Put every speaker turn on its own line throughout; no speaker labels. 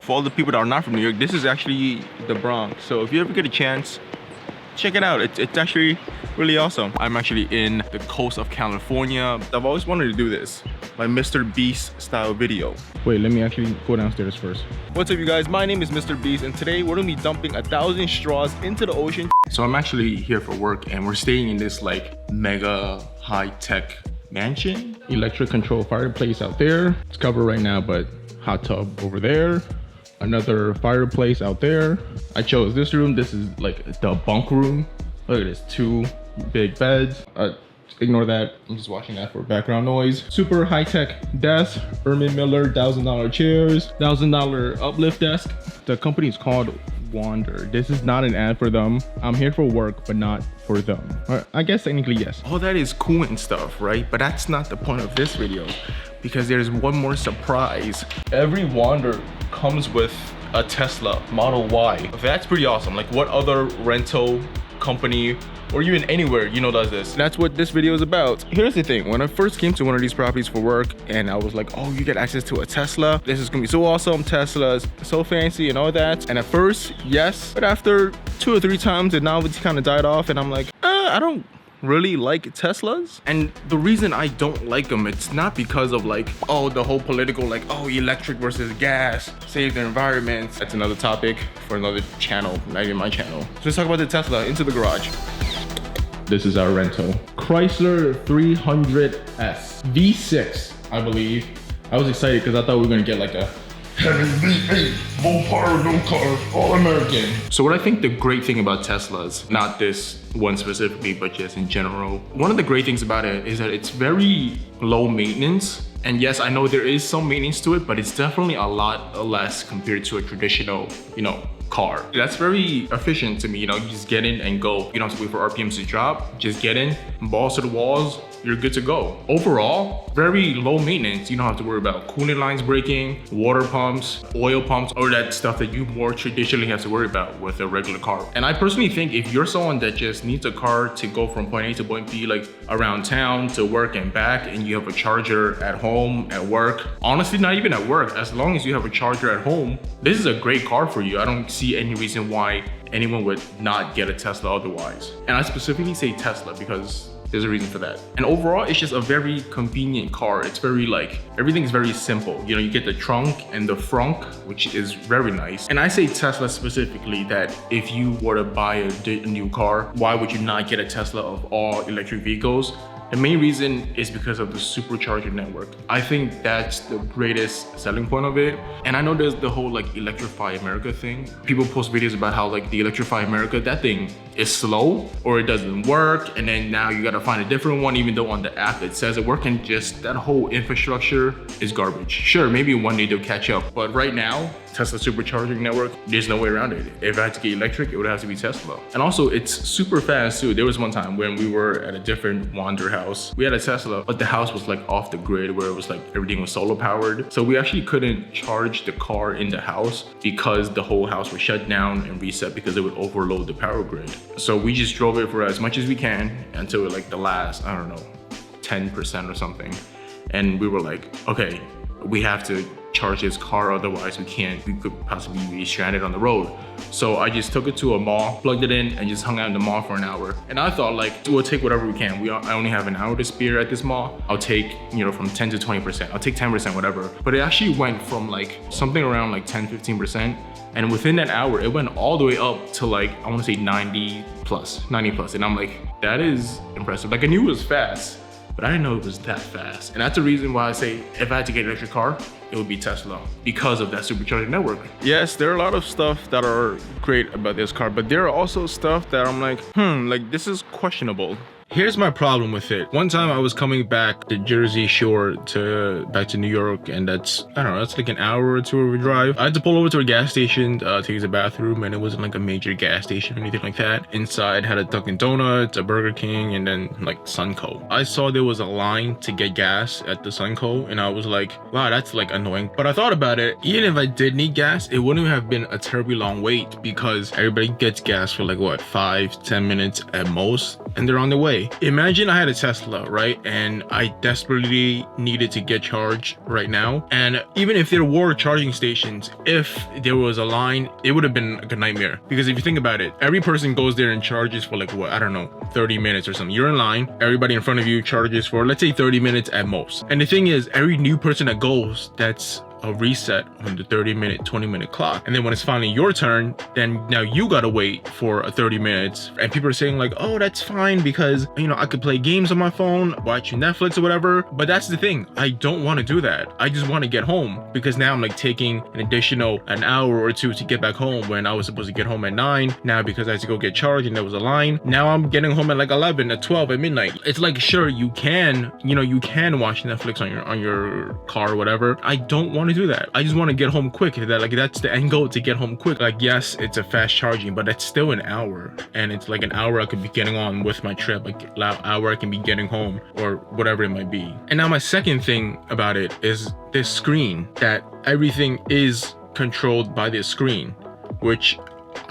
for all the people that are not from New York, this is actually the Bronx. So if you ever get a chance, check it out. It's actually really awesome. I'm actually in the coast of California. I've always wanted to do this, my Mr. Beast style video. Wait, let me actually go downstairs first. What's up, you guys? My name is Mr. Beast, and today we're gonna be dumping 1,000 straws into the ocean. So I'm actually here for work, and we're staying in this like mega high-tech mansion. Electric control fireplace out there. It's covered right now, but hot tub over there. Another fireplace out there. I chose this room. This is like the bunk room. Look at this, 2 big beds. Ignore that, I'm just watching that for background noise. Super high-tech desk, Herman Miller $1,000 chairs, $1,000 uplift desk. The company is called Wander. This is not an ad for them. I'm here for work, but not for them. I guess technically yes. All that is cool and stuff, right? But that's not the point of this video, because there's one more surprise. Every Wander comes with a Tesla Model Y. That's pretty awesome. Like, what other rental company or even anywhere, you know, does this? That's what this video is about. Here's the thing, when I first came to one of these properties for work and I was like, oh, you get access to a Tesla, this is gonna be so awesome, Tesla's so fancy and all that. And at first, yes, but after 2 or 3 times the novelty kind of died off, and I'm like, I don't really like Teslas. And the reason I don't like them, it's not because of like, oh, the whole political, like, oh, electric versus gas, save the environment. That's another topic for another channel, not even my channel. So let's talk about the Tesla. Into the garage. This is our rental. Chrysler 300S V6, I believe. I was excited because I thought we were gonna get like a V8, full power, no car, all American. So what I think the great thing about Teslas, not this one specifically, but just in general, one of the great things about it is that it's very low maintenance. And yes, I know there is some maintenance to it, but it's definitely a lot less compared to a traditional, you know, car. That's very efficient to me. You know, you just get in and go. You don't have to wait for RPMs to drop. Just get in, balls to the walls, you're good to go. Overall, very low maintenance. You don't have to worry about coolant lines breaking, water pumps, oil pumps, or that stuff that you more traditionally have to worry about with a regular car. And I personally think if you're someone that just needs a car to go from point A to point B, like around town to work and back, and you have a charger at home, at work, honestly, not even at work, as long as you have a charger at home, this is a great car for you. I don't see any reason why anyone would not get a Tesla otherwise. And I specifically say Tesla because there's a reason for that. And overall, it's just a very convenient car. It's very like, everything is very simple. You know, you get the trunk and the frunk, which is very nice. And I say Tesla specifically that if you were to buy a new car, why would you not get a Tesla of all electric vehicles? The main reason is because of the supercharger network. I think that's the greatest selling point of it. And I know there's the whole like Electrify America thing. People post videos about how like the Electrify America, that thing is slow or it doesn't work. And then now you gotta find a different one, even though on the app it says it works, and just that whole infrastructure is garbage. Sure, maybe one day they'll catch up. But right now, Tesla supercharging network, there's no way around it. If I had to get electric, it would have to be Tesla. And also it's super fast too. There was one time when we were at a different Wander house. We had a Tesla, but the house was like off the grid where it was like everything was solar powered. So we actually couldn't charge the car in the house because the whole house was shut down and reset because it would overload the power grid. So we just drove it for as much as we can until like the last, I don't know, 10% or something. And we were like, okay, we have to charge this car, otherwise we could possibly be stranded on the road. So I just took it to a mall, plugged it in, and just hung out in the mall for an hour. And I thought like, we'll take whatever we can. I only have an hour to spare at this mall. I'll take, you know, from 10 to 20%. I'll take 10%, whatever. But it actually went from like something around like 10, 15%. And within that hour, it went all the way up to like, I wanna say 90 plus. And I'm like, that is impressive. Like I knew it was fast, but I didn't know it was that fast. And that's the reason why I say if I had to get an electric car, it would be Tesla because of that supercharging network. Yes, there are a lot of stuff that are great about this car, but there are also stuff that I'm like, like this is questionable. Here's my problem with it. One time I was coming back the Jersey Shore back to New York, and that's, I don't know, that's like an hour or 2 of a drive. I had to pull over to a gas station to use the bathroom, and it wasn't like a major gas station or anything like that. Inside had a Dunkin' Donuts, a Burger King, and then like Sunco. I saw there was a line to get gas at the Sunco, and I was like, wow, that's like annoying. But I thought about it, even if I did need gas, it wouldn't have been a terribly long wait because everybody gets gas for like what, 5-10 minutes at most. and they're on the way. Imagine I had a Tesla, right? And I desperately needed to get charged right now. And even if there were charging stations, if there was a line, it would have been like a nightmare. Because if you think about it, every person goes there and charges for like, what, I don't know, 30 minutes or something. You're in line, everybody in front of you charges for, let's say, 30 minutes at most. And the thing is, every new person that goes, that's a reset on the 30-minute, 20-minute clock. And then when it's finally your turn, then now you gotta wait for a 30 minutes. And people are saying like, oh, that's fine because, you know, I could play games on my phone, watch Netflix or whatever. But that's the thing. I don't want to do that. I just want to get home because now I'm like taking an additional an hour or two to get back home when I was supposed to get home at 9. Now because I had to go get charged and there was a line, now I'm getting home at like 11, at 12, at midnight. It's like, sure, you can, you know, you can watch Netflix on your car or whatever. I don't want to do that. I just want to get home quick. That's the end goal, to get home quick. Like, yes, it's a fast charging, but that's still an hour, and it's like an hour I could be getting on with my trip, like an hour I can be getting home or whatever it might be. And now my second thing about it is this screen, that everything is controlled by this screen, which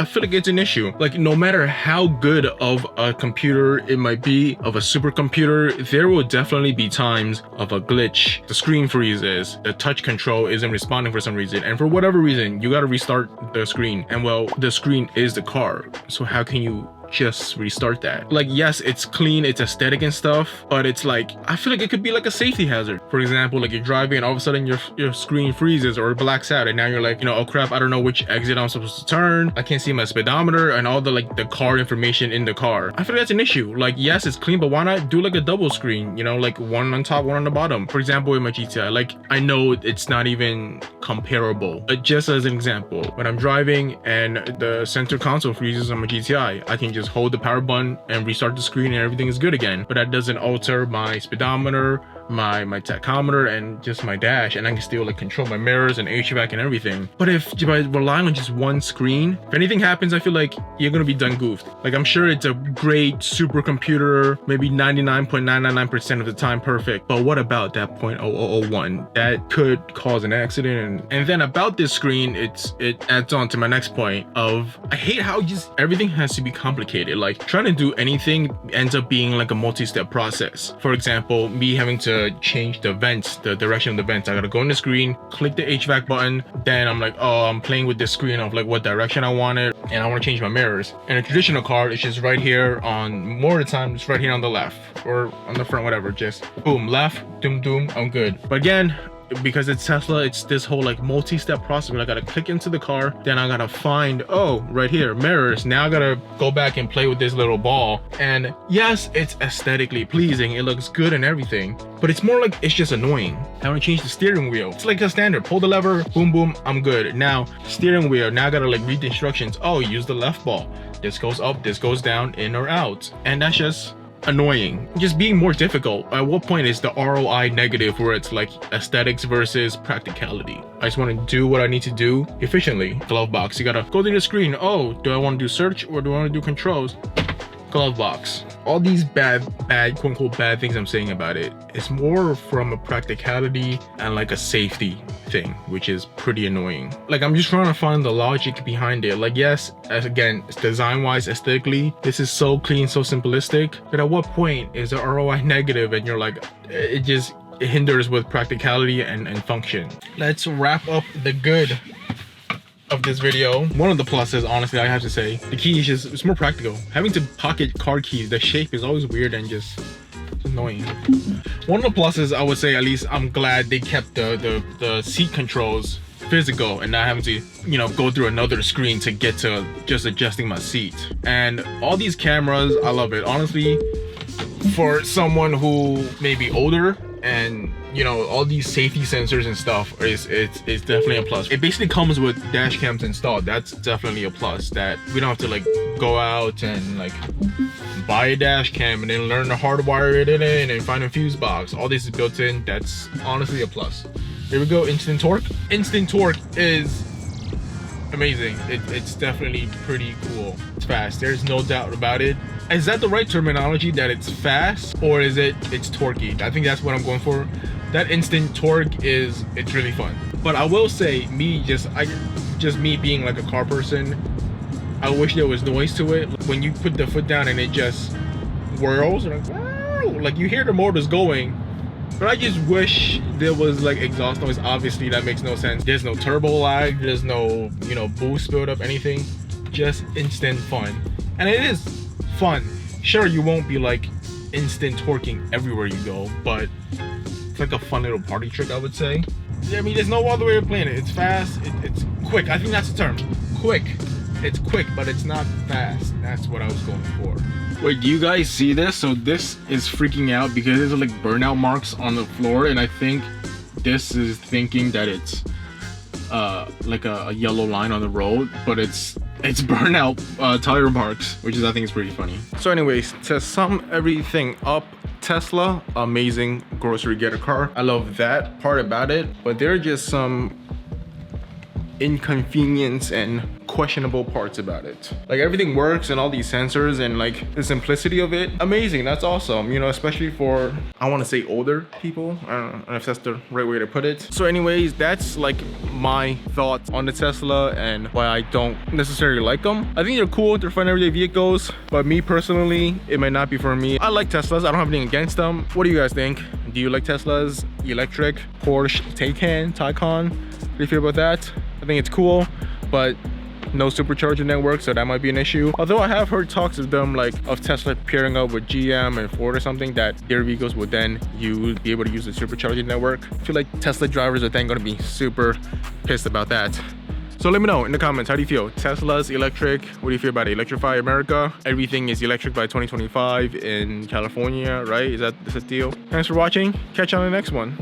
I feel like it's an issue. Like, no matter how good of a computer it might be, of a supercomputer, there will definitely be times of a glitch. The screen freezes, the touch control isn't responding for some reason, and for whatever reason, you gotta restart the screen. And well, the screen is the car, so how can you just restart that? Like, yes, it's clean, it's aesthetic and stuff, but it's like, I feel like it could be like a safety hazard. For example, like you're driving and all of a sudden your screen freezes or blacks out, and now you're like, you know, oh crap, I don't know which exit I'm supposed to turn, I can't see my speedometer and all the like the car information in the car. I feel like that's an issue. Like, yes, it's clean, but why not do like a double screen, you know, like one on top, one on the bottom? For example, in my GTI, like, I know it's not even comparable, but just as an example, when I'm driving and the center console freezes on my GTI, I can just hold the power button and restart the screen and everything is good again. But that doesn't alter my speedometer, my tachometer, and just my dash, and I can still like control my mirrors and HVAC and everything. But if I rely on just one screen, if anything happens, I feel like you're gonna be done goofed. Like, I'm sure it's a great supercomputer, maybe 99.999% of the time perfect, but what about that 0.0001 that could cause an accident? And then about this screen, it adds on to my next point of, I hate how just everything has to be complicated. Like, trying to do anything ends up being like a multi-step process. For example, me having to change the vents, the direction of the vents. I gotta go on the screen, click the HVAC button, then I'm like, oh, I'm playing with this screen of like what direction I want it, and I want to change my mirrors. In a traditional car, it's just right here on, more of the time, it's right here on the left or on the front, whatever. Just boom, left, doom, doom, I'm good. But again, because it's Tesla, it's this whole like multi-step process where I gotta click into the car, then I gotta find, oh, right here, mirrors. Now I gotta go back and play with this little ball. And yes, it's aesthetically pleasing, it looks good and everything, but it's more like, it's just annoying. I wanna change the steering wheel. It's like a standard, pull the lever, boom, boom, I'm good. Now, steering wheel, now I gotta like read the instructions. Oh, use the left ball. This goes up, this goes down, in or out. And that's just annoying, just being more difficult. At what point is the ROI negative, where it's like aesthetics versus practicality? I just want to do what I need to do efficiently. Glove box, you gotta go to the screen. Oh, do I want to do search or do I want to do controls? Glove box. All these bad quote unquote bad things I'm saying about it, it's more from a practicality and like a safety thing, which is pretty annoying. Like, I'm just trying to find the logic behind it. Like, yes, as again, design wise, aesthetically, this is so clean, so simplistic, but at what point is the ROI negative and you're like, it hinders with practicality and function? Let's wrap up the good of this video. One of the pluses, honestly, I have to say, the key is just, it's more practical. Having to pocket car keys, the shape is always weird and just annoying. One of the pluses, I would say, at least I'm glad they kept the seat controls physical and not having to, you know, go through another screen to get to just adjusting my seat. And all these cameras, I love it. Honestly, for someone who may be older and, you know, all these safety sensors and stuff, it's definitely a plus. It basically comes with dash cams installed. That's definitely a plus, that we don't have to like go out and like buy a dash cam and then learn to hardwire it in and find a fuse box. All this is built in. That's honestly a plus. Here we go, instant torque. Instant torque is amazing. It's definitely pretty cool. It's fast, there's no doubt about it. Is that the right terminology, that it's fast, or is it's torquey? I think that's what I'm going for. That instant torque it's really fun. But I will say, me being like a car person, I wish there was noise to it. When you put the foot down and it just whirls, and like you hear the motors going. But I just wish there was like exhaust noise. Obviously that makes no sense. There's no turbo lag, there's no, you know, boost build up, anything. Just instant fun. And it is fun. Sure, you won't be like instant torquing everywhere you go, but it's like a fun little party trick, I would say. I mean, there's no other way of playing it. It's fast, it's quick. I think that's the term. Quick. It's quick, but it's not fast. That's what I was going for. Wait, do you guys see this? So this is freaking out because there's like burnout marks on the floor, and I think this is thinking that it's like a yellow line on the road, but it's burnout tire marks, which is, I think, is pretty funny. So anyways, to sum everything up, Tesla, amazing grocery getter car. I love that part about it, but there are just some inconvenience and questionable parts about it. Like everything works and all these sensors and like the simplicity of it, amazing. That's awesome, you know, especially for, I want to say, older people. I don't know if that's the right way to put it. So anyways, that's like my thoughts on the Tesla and why I don't necessarily like them. I think they're cool, they're fun everyday vehicles, but me personally, it might not be for me. I like Teslas, I don't have anything against them. What do you guys think? Do you like Teslas? Electric? Porsche Taycan? What do you feel about that? I think it's cool, but no supercharger network, so that might be an issue. Although I have heard talks of them, like of Tesla pairing up with GM and Ford or something, that their vehicles would then be able to use the supercharging network. I feel like Tesla drivers are then going to be super pissed about that. So let me know in the comments, how do you feel? Tesla's electric, what do you feel about it? Electrify America, everything is electric by 2025 in California, right? Is that the deal? Thanks for watching, catch you on the next one.